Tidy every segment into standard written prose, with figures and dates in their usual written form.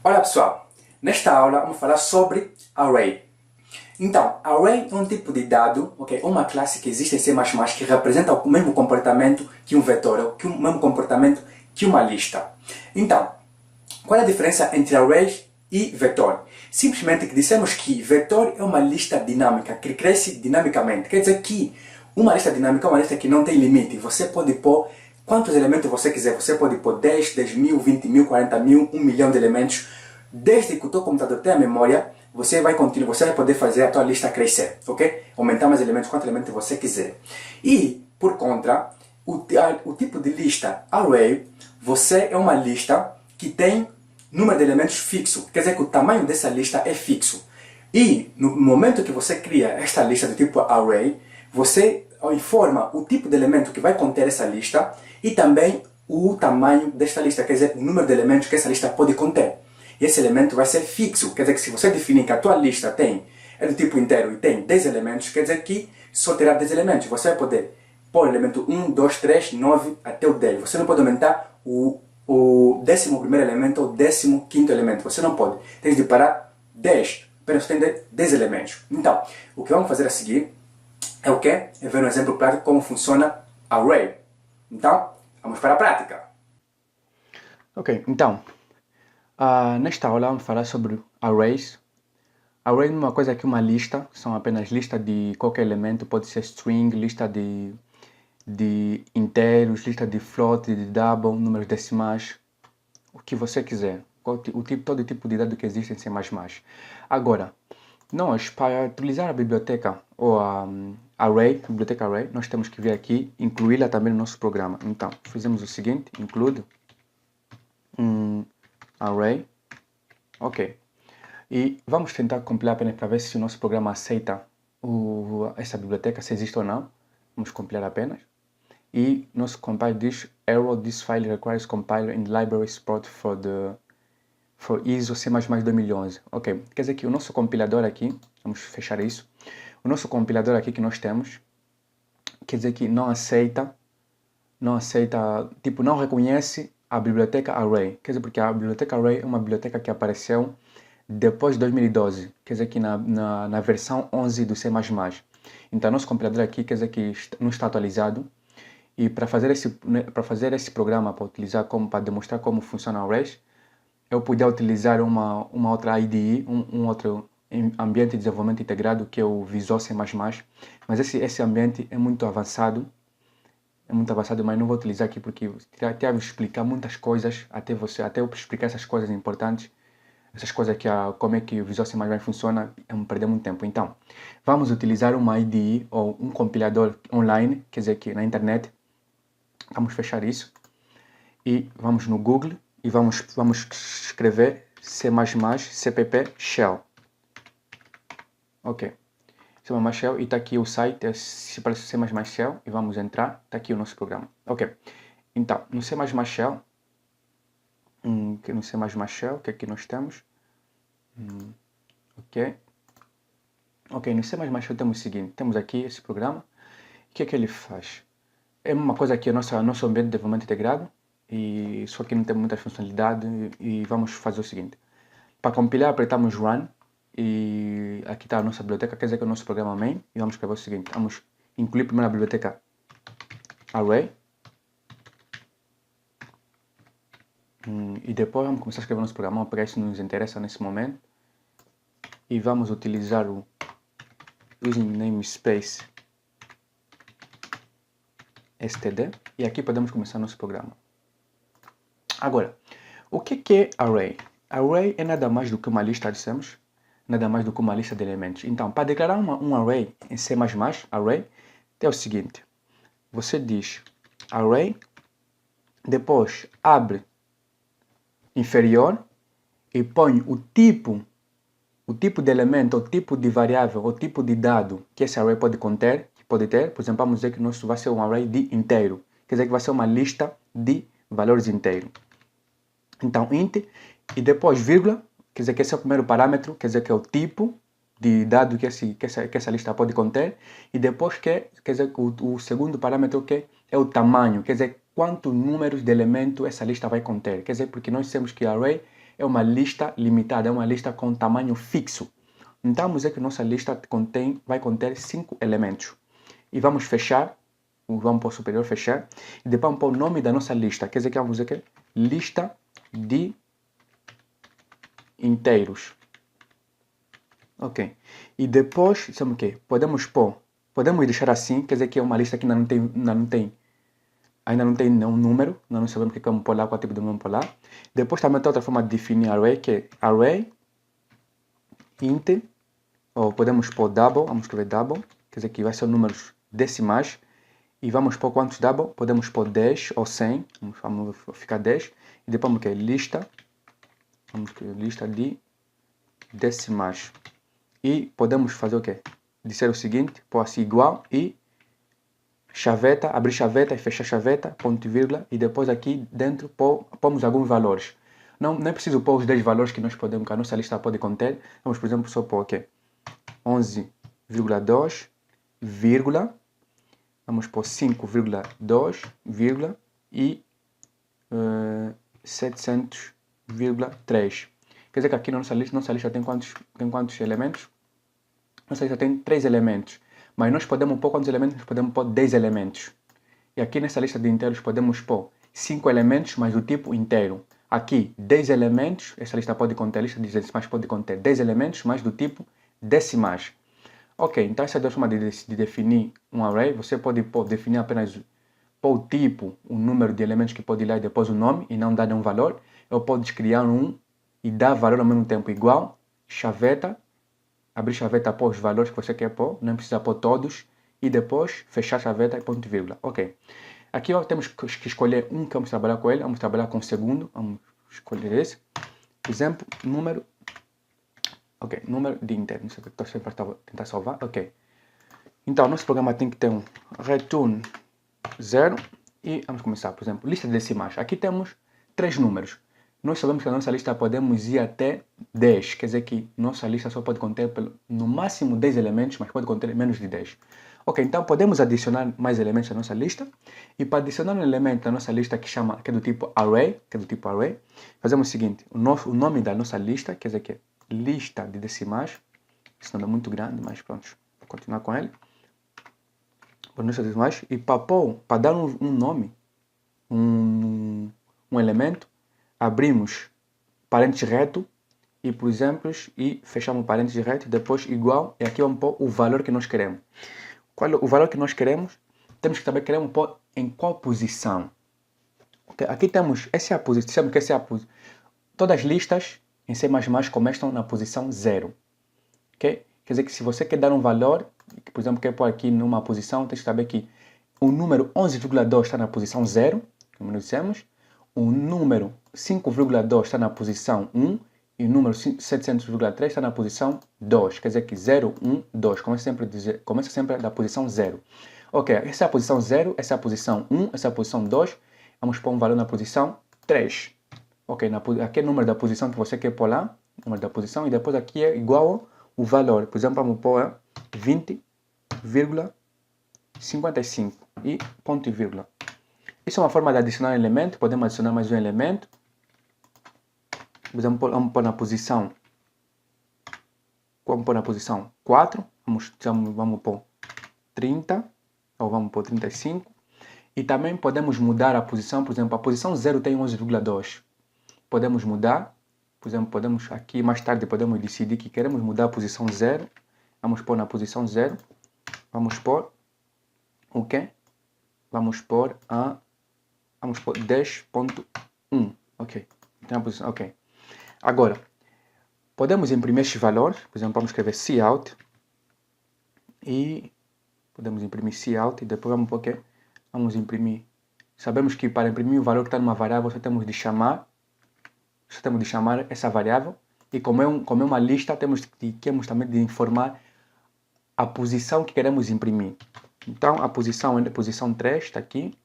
Olá pessoal, nesta aula vamos falar sobre array. Então, array é um tipo de dado, ok? Uma classe que existe em C++ que representa o mesmo comportamento que um vetor, ou que o mesmo comportamento que uma lista. Então, qual é a diferença entre array e vetor? Simplesmente que dissemos que vetor é uma lista dinâmica, que cresce dinamicamente. Quer dizer que uma lista dinâmica é uma lista que não tem limite. Você pode pôr quantos elementos você quiser. Você pode pôr 10, 10 mil, 20 mil, 40 mil, 1 milhão de elementos. Desde que o teu computador tenha memória, você vai poder fazer a tua lista crescer, ok? Aumentar mais elementos, quantos elementos você quiser. E, por contra, o tipo de lista array, você é uma lista que tem número de elementos fixo. Quer dizer que o tamanho dessa lista é fixo. E, no momento que você cria esta lista do tipo array, você informa o tipo de elemento que vai conter essa lista e também o tamanho desta lista, quer dizer, o número de elementos que essa lista pode conter. E esse elemento vai ser fixo, quer dizer que se você definir que a tua lista é do tipo inteiro e tem 10 elementos, quer dizer que só terá 10 elementos. Você vai poder pôr o elemento 1, 2, 3, 9 até o 10. Você não pode aumentar o 11º elemento ou o 15º elemento. Você não pode. Tem de parar 10. Apenas tem 10 elementos. Então, o que vamos fazer a seguir é o quê? É ver um exemplo prático como funciona array. Então, vamos para a prática. Ok, então, nesta aula vamos falar sobre arrays. Array não é uma coisa que uma lista, são apenas lista de qualquer elemento, pode ser string, lista de inteiros, lista de float, de double, números decimais, o que você quiser, todo tipo de dado que existe em C++. Agora, nós, para utilizar a biblioteca ou a biblioteca array, nós temos que vir aqui, incluí-la também no nosso programa. Então, fizemos o seguinte, include array, ok. E vamos tentar compilar apenas para ver se o nosso programa aceita essa biblioteca, se existe ou não. Vamos compilar apenas. E nosso compile diz error, this file requires compiler in library support for ISO C++ 2011. Ok, quer dizer que o nosso compilador aqui, vamos fechar isso. O nosso compilador aqui que nós temos, quer dizer que não aceita, tipo, não reconhece a biblioteca array. Quer dizer, porque a biblioteca array é uma biblioteca que apareceu depois de 2012, quer dizer que na versão 11 do C++. Então, nosso compilador aqui quer dizer que não está atualizado. E para fazer esse programa, para demonstrar como funciona o arrays, eu podia utilizar uma outra IDE, um outro ambiente de desenvolvimento integrado, que é o Visual C++. Mas esse ambiente é muito avançado, mas não vou utilizar aqui porque até eu explicar muitas coisas, até eu explicar essas coisas importantes, essas coisas que como é que o Visual C++ funciona, é perder muito tempo. Então, vamos utilizar uma IDE ou um compilador online, quer dizer que na internet. Vamos fechar isso e vamos no Google e vamos escrever C++ cpp shell. Ok, C++ shell e está aqui o site, se parece C++ shell e vamos entrar, está aqui o nosso programa. Ok, então no C++ shell, o que aqui nós temos? Ok, no C++ shell temos o seguinte, temos aqui esse programa, o que é que ele faz? É uma coisa que é nosso ambiente de desenvolvimento integrado, só que não tem muitas funcionalidades e vamos fazer o seguinte. Para compilar apertamos run e aqui está a nossa biblioteca, quer dizer que é o nosso programa main e vamos escrever o seguinte. Vamos incluir primeiro a biblioteca array e depois vamos começar a escrever o nosso programa, vamos pegar isso que nos interessa nesse momento e vamos utilizar o using namespace std e aqui podemos começar nosso programa. Agora, o que é array? Array é nada mais do que uma lista, dissemos, nada mais do que uma lista de elementos. Então, para declarar um array em C++, array, é o seguinte, você diz array, depois abre inferior e põe o tipo de elemento, o tipo de variável, o tipo de dado que esse array pode ter. Por exemplo, vamos dizer que nosso vai ser um array de inteiro, quer dizer que vai ser uma lista de valores inteiros. Então, int, e depois vírgula, quer dizer que esse é o primeiro parâmetro, quer dizer que é o tipo de dado que essa lista pode conter, e depois quer dizer que o segundo parâmetro que é o tamanho, quer dizer quantos números de elemento essa lista vai conter, quer dizer porque nós temos que array é uma lista limitada, é uma lista com tamanho fixo. Então vamos dizer que nossa lista vai conter 5 elementos. E vamos fechar, vamos para o superior fechar, e depois vamos para o nome da nossa lista. Quer dizer que vamos dizer que lista de inteiros. Ok. E depois, sabe o quê? Podemos deixar assim, quer dizer que é uma lista que ainda não tem nenhum número, nós não sabemos o que vamos pôr lá, qual tipo de número vamos pôr lá. Depois também tem outra forma de definir array, que é array int, ou podemos pôr double, vamos escrever double, quer dizer que vai ser números decimais. E vamos pôr quantos double? Podemos pôr 10 ou 100, vamos ficar 10. E depois vamos que lista, vamos escrever lista de decimais. E podemos fazer o quê? Dizer o seguinte, pôr assim igual e chaveta, abrir chaveta e fechar chaveta, ponto e vírgula, e depois aqui dentro pomos alguns valores. Não é preciso pôr os 10 valores que nós podemos, que a nossa lista pode conter. Vamos, por exemplo, só pôr aqui 11,2, vírgula, vamos pôr 5,2, vírgula, e 700,3. Quer dizer que aqui na nossa lista tem quantos elementos? Nossa lista tem 3 elementos. Mas nós podemos pôr quantos elementos? Nós podemos pôr 10 elementos. E aqui nessa lista de inteiros podemos pôr 5 elementos, mas do tipo inteiro. Aqui 10 elementos, essa lista pode conter, a lista de decimais pode conter 10 elementos, mas do tipo decimais. Ok, então essa é a forma de definir um array. Você pode definir apenas o tipo, o número de elementos que pode ir lá e depois o nome, e não dar nenhum valor. Ou pode criar um e dar valor ao mesmo tempo igual, chaveta, abrir chaveta, pôr os valores que você quer pôr, não precisa pôr todos, e depois fechar a chaveta e ponto e vírgula. Ok. Aqui ó, temos que escolher um que vamos trabalhar com ele, vamos trabalhar com o segundo, vamos escolher esse. Exemplo, número. Ok, número de inteiro, não sei o que estou sempre a tentar salvar. Ok. Então, nosso programa tem que ter um return 0 e vamos começar, por exemplo, lista de decimais. Aqui temos 3 números. Nós sabemos que a nossa lista podemos ir até 10, quer dizer que nossa lista só pode conter no máximo 10 elementos, mas pode conter menos de 10. Ok, então podemos adicionar mais elementos à nossa lista. E para adicionar um elemento na nossa lista que é do tipo array, fazemos o seguinte, o nome da nossa lista, quer dizer que é lista de decimais, esse nome é muito grande, mas pronto, vou continuar com ele. E para dar um nome, um elemento, abrimos parênteses reto e por exemplo, e fechamos parênteses reto, depois igual, e aqui vamos pôr o valor que nós queremos. Qual é o valor que nós queremos? Temos que saber que queremos pôr em qual posição. Okay? Aqui temos, essa é a posição, sabemos que essa é a posição. Todas as listas em C++ começam na posição 0. Okay? Quer dizer que se você quer dar um valor, por exemplo, quer pôr aqui numa posição, tem que saber que o número 11,2 está na posição 0, como nós dissemos, o número 5,2 está na posição 1 e o número 700,3 está na posição 2. Quer dizer que 0, 1, 2. Começa sempre da posição 0. Ok, essa é a posição 0, essa é a posição 1, essa é a posição 2. Vamos pôr um valor na posição 3. Ok, aqui é o número da posição que você quer pôr lá, número da posição, e depois aqui é igual o valor. Por exemplo, vamos pôr 20,55 e ponto e vírgula. Isso é uma forma de adicionar um elemento. Podemos adicionar mais um elemento. Por exemplo, vamos pôr na posição 4. Vamos pôr 30 ou vamos pôr 35. E também podemos mudar a posição. Por exemplo, a posição 0 tem 11,2. Podemos mudar. Por exemplo, aqui mais tarde podemos decidir que queremos mudar a posição 0. Vamos pôr na posição 0. Vamos pôr o quê? Vamos pôr 10.1. Ok. Então, ok. Agora, podemos imprimir este valor. Por exemplo, vamos escrever cout. E podemos imprimir cout. E depois vamos pôr o quê? Vamos imprimir. Sabemos que para imprimir o valor que está numa variável, só temos de chamar essa variável. E como é uma lista, temos também de informar a posição que queremos imprimir. Então, a posição é a posição 3, está aqui.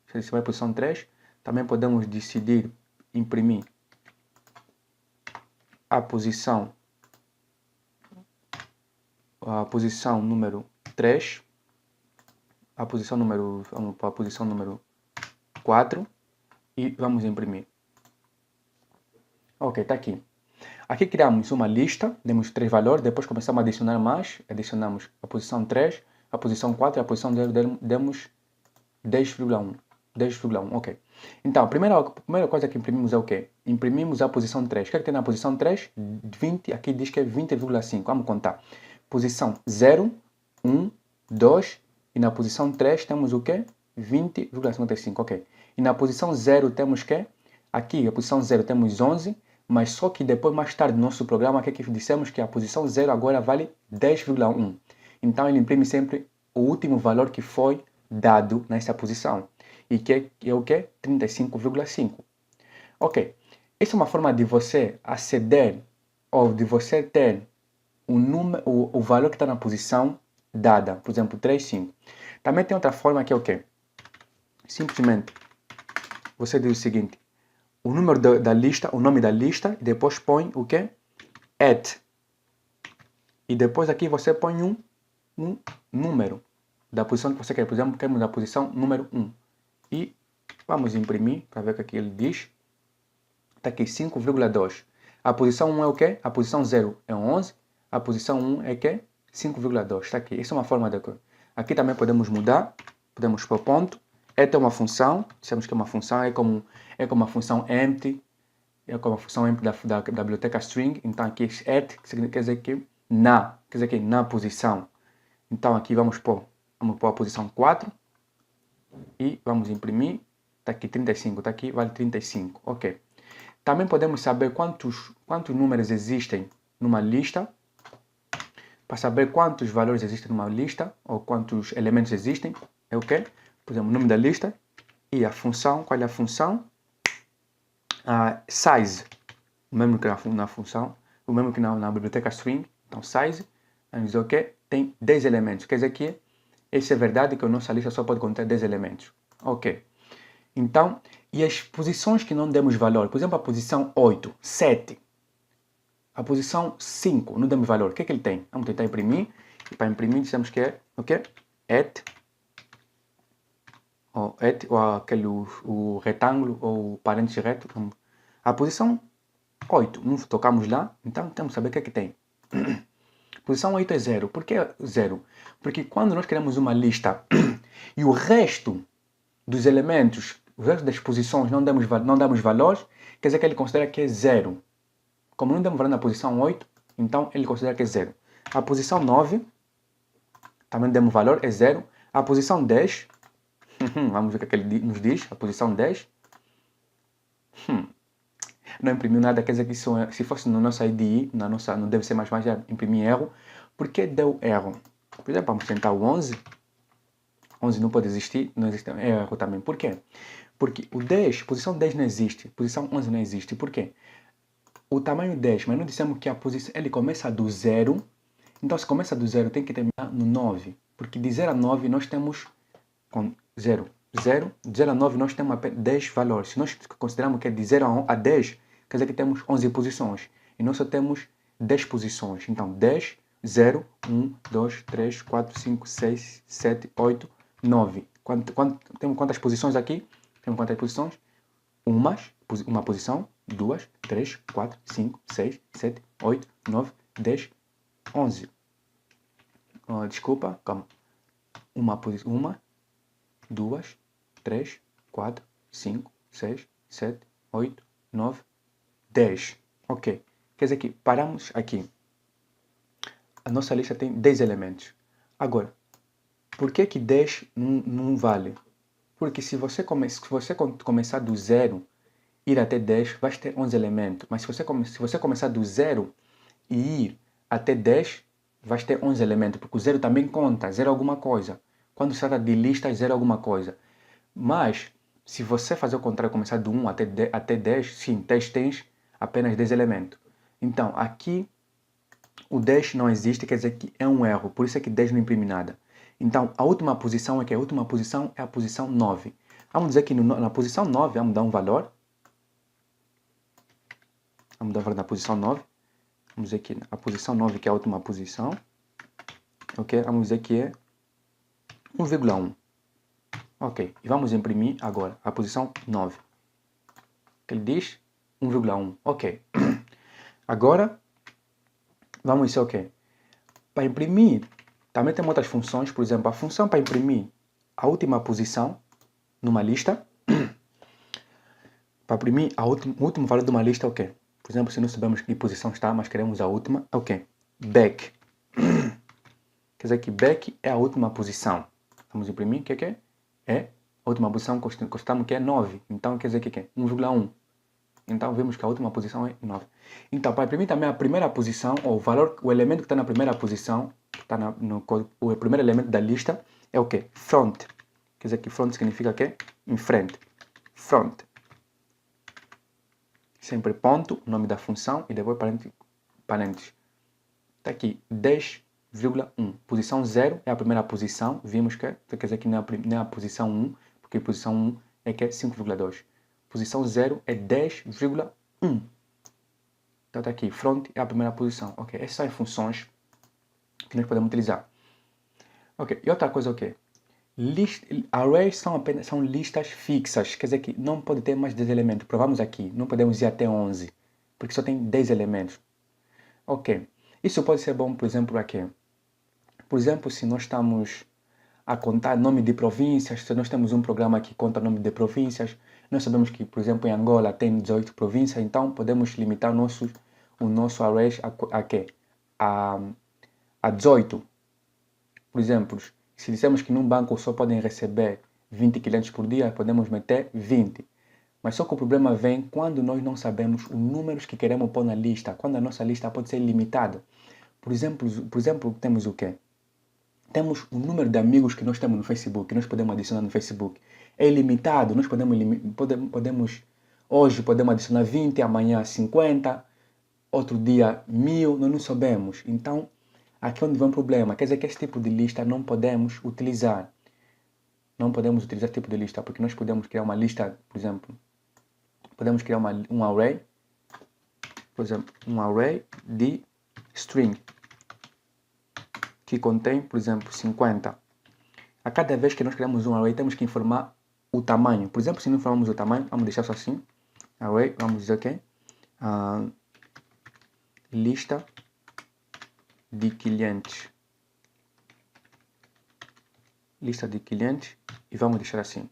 Se vai a posição 3, também podemos decidir imprimir a posição número 3, vamos para a posição número 4 e vamos imprimir. Ok, está aqui. Aqui criamos uma lista, demos 3 valores, depois começamos a adicionar mais, adicionamos a posição 3, a posição 4 e a posição 0, demos 10,1. 10,1, ok. Então, a primeira coisa que imprimimos é o quê? Imprimimos a posição 3. O que é que tem na posição 3? 20, aqui diz que é 20,5. Vamos contar. Posição 0, 1, 2 e na posição 3 temos o quê? 20,55, ok. E na posição 0 temos o quê? Aqui, a posição 0 temos 11, mas só que depois, mais tarde, no nosso programa, o que é que dissemos? Que a posição 0 agora vale 10,1. Então, ele imprime sempre o último valor que foi dado nessa posição. E que é o que? 35,5. Ok. Essa é uma forma de você aceder ou de você ter o valor que está na posição dada. Por exemplo, 3,5. Também tem outra forma que é o quê? Simplesmente você diz o seguinte. O número da lista, o nome da lista, e depois põe o quê? At. E depois aqui você põe um número da posição que você quer. Por exemplo, queremos a posição número 1. E vamos imprimir para ver o que aqui ele diz. Está aqui 5,2. A posição 1 é o quê? A posição 0 é 11. A posição 1 é o quê? 5,2. Está aqui. Isso é uma forma de... Aqui também podemos mudar. Podemos pôr ponto. Esta é uma função. Dissemos que é uma função. É como uma função empty. É como a função empty da biblioteca string. Então aqui at quer dizer que na posição. Então aqui vamos pôr a posição 4. E vamos imprimir. Está aqui 35, está aqui, vale 35. Ok. Também podemos saber quantos números existem numa lista. Para saber quantos valores existem numa lista, ou quantos elementos existem, é o quê? Por exemplo, o nome da lista e a função. Qual é a função? Size. O mesmo que na função, o mesmo que na biblioteca string. Então, size, vamos dizer o quê? Tem 10 elementos. Quer dizer que isso é verdade que a nossa lista só pode conter 10 elementos. Ok. Então, e as posições que não demos valor? Por exemplo, a posição 8, 7. A posição 5, não demos valor. O que é que ele tem? Vamos tentar imprimir. E para imprimir, dissemos que é o quê? O retângulo, ou o parênteses reto. A posição 8, não tocamos lá. Então, temos que saber o que é que tem. Posição 8 é 0. Por que 0? Porque quando nós queremos uma lista e o resto dos elementos, o resto das posições não damos valores, quer dizer que ele considera que é 0. Como não damos valor na posição 8, então ele considera que é 0. A posição 9, também demos valor, é 0. A posição 10, vamos ver o que ele nos diz. A posição 10, não imprimiu nada, quer dizer que se fosse no nosso IDE, no deve ser mais já imprimir erro. Por que deu erro? Por exemplo, vamos tentar o 11. 11 não pode existir, não existe erro também. Por quê? Porque o 10, posição 10 não existe, posição 11 não existe. Por quê? O tamanho 10, mas não dissemos que a posição, ele começa do 0. Então, se começa do 0, tem que terminar no 9. Porque de 0 a 9 nós temos com 0. De 0 a 9 nós temos 10 valores. Se nós considerarmos que é de 0 a 10, quer dizer que temos 11 posições. E nós só temos 10 posições. Então, 10, 0, 1, 2, 3, 4, 5, 6, 7, 8, 9. Temos quantas posições aqui? Temos quantas posições? Uma posição, 2, 3, 4, 5, 6, 7, 8, 9, 10, 11. Desculpa, calma. Uma, 2, 3, 4, 5, 6, 7, 8, 9, 10. Ok. Quer dizer que paramos aqui. A nossa lista tem 10 elementos. Agora, por que 10 não vale? Porque se você começar do 0 ir até 10, vai ter 11 elementos. Mas se você começar do 0 e ir até 10, vai ter 11 elementos. Porque o 0 também conta, 0 alguma coisa. Quando se trata de lista, 0 alguma coisa. Mas, se você fazer o contrário, começar do 1 até 10, sim, 10 tens apenas 10 elementos. Então, aqui, o 10 não existe, quer dizer que é um erro. Por isso é que 10 não imprime nada. Então, a última posição é que a última posição é a posição 9. Vamos dizer que na posição 9, vamos dar um valor. Vamos dar um valor na posição 9. Vamos dizer que a posição 9, que é a última posição. Ok? Vamos dizer que é 1,1. Ok. E vamos imprimir agora a posição 9. Que ele diz 1,1. Ok. Agora, vamos dizer o quê? Para imprimir, também tem outras funções. Por exemplo, a função para imprimir a última posição numa lista. Para imprimir o último valor de uma lista é o quê? Por exemplo, se não sabemos que posição está, mas queremos a última, é o quê? Back. Quer dizer que back é a última posição. Vamos imprimir, o que é? É a última posição, constatamos que é 9. Então, quer dizer que é 1,1. Então, vemos que a última posição é 9. Então, para imprimir também a primeira posição, ou o elemento que está na primeira posição, que está o primeiro elemento da lista, é o quê? Front. Quer dizer que front significa o quê? Em frente. Front. Sempre ponto, nome da função, e depois parênteses. Está aqui, 10,1. Posição 0 é a primeira posição. Vimos que, quer dizer que não é a posição 1, porque a posição 1 é que é 5,2. Posição 0 é 10,1. Então está aqui, front é a primeira posição. Ok, essas são as funções que nós podemos utilizar. Ok, e outra coisa o quê? Arrays são listas fixas, quer dizer que não pode ter mais 10 elementos. Provamos aqui, não podemos ir até 11, porque só tem 10 elementos. Ok, isso pode ser bom, por exemplo, aqui. Por exemplo, se nós estamos a contar nome de províncias, se nós temos um programa que conta nome de províncias, nós sabemos que, por exemplo, em Angola tem 18 províncias, então podemos limitar o nosso array a quê? A 18. Por exemplo, se dissemos que num banco só podem receber 20 clientes por dia, podemos meter 20. Mas só que o problema vem quando nós não sabemos os números que queremos pôr na lista, quando a nossa lista pode ser limitada. Por exemplo, temos o quê? Temos o número de amigos que nós temos no Facebook, que nós podemos adicionar no Facebook. É ilimitado, nós hoje podemos adicionar 20, amanhã 50, outro dia 1000, nós não sabemos. Então, aqui é onde vem o problema. Quer dizer que esse tipo de lista não podemos utilizar. Não podemos utilizar esse tipo de lista, porque nós podemos criar uma lista, por exemplo, podemos criar um array, por exemplo, um array de string, que contém, por exemplo, 50. A cada vez que nós criamos um array, temos que informar o tamanho. Por exemplo, se não informamos o tamanho, vamos deixar só assim. Array, vamos dizer que lista de clientes. Lista de clientes e vamos deixar assim.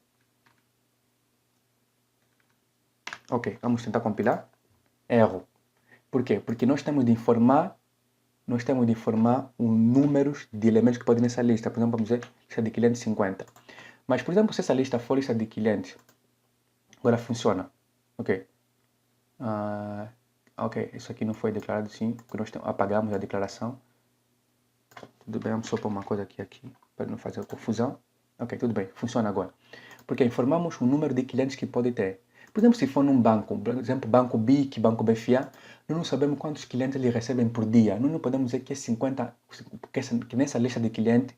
Ok, vamos tentar compilar. Erro. Por quê? Porque nós temos de informar os números de elementos que podem nessa lista. Por exemplo, vamos dizer lista de clientes 50. Mas, por exemplo, se essa lista for lista de clientes, agora funciona. Ok. Ok, isso aqui não foi declarado sim, porque nós apagamos a declaração. Tudo bem, vamos só pôr uma coisa aqui, para não fazer confusão. Ok, tudo bem, funciona agora. Porque informamos o número de clientes que pode ter. Por exemplo, se for num banco, por exemplo, Banco BIC, Banco BFA, nós não sabemos quantos clientes eles recebem por dia. Nós não podemos dizer que é 50, que nessa lista de clientes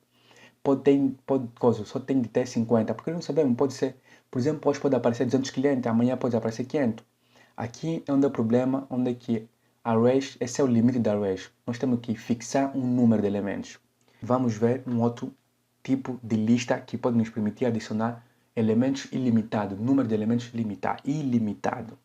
só tem de ter 50, porque não sabemos, pode ser, por exemplo, hoje pode aparecer 200 clientes, amanhã pode aparecer 500. Aqui é onde é o problema, onde é que arrays, esse é o limite da arrays. Nós temos que fixar um número de elementos. Vamos ver um outro tipo de lista que pode nos permitir adicionar elementos ilimitados, número de elementos ilimitado.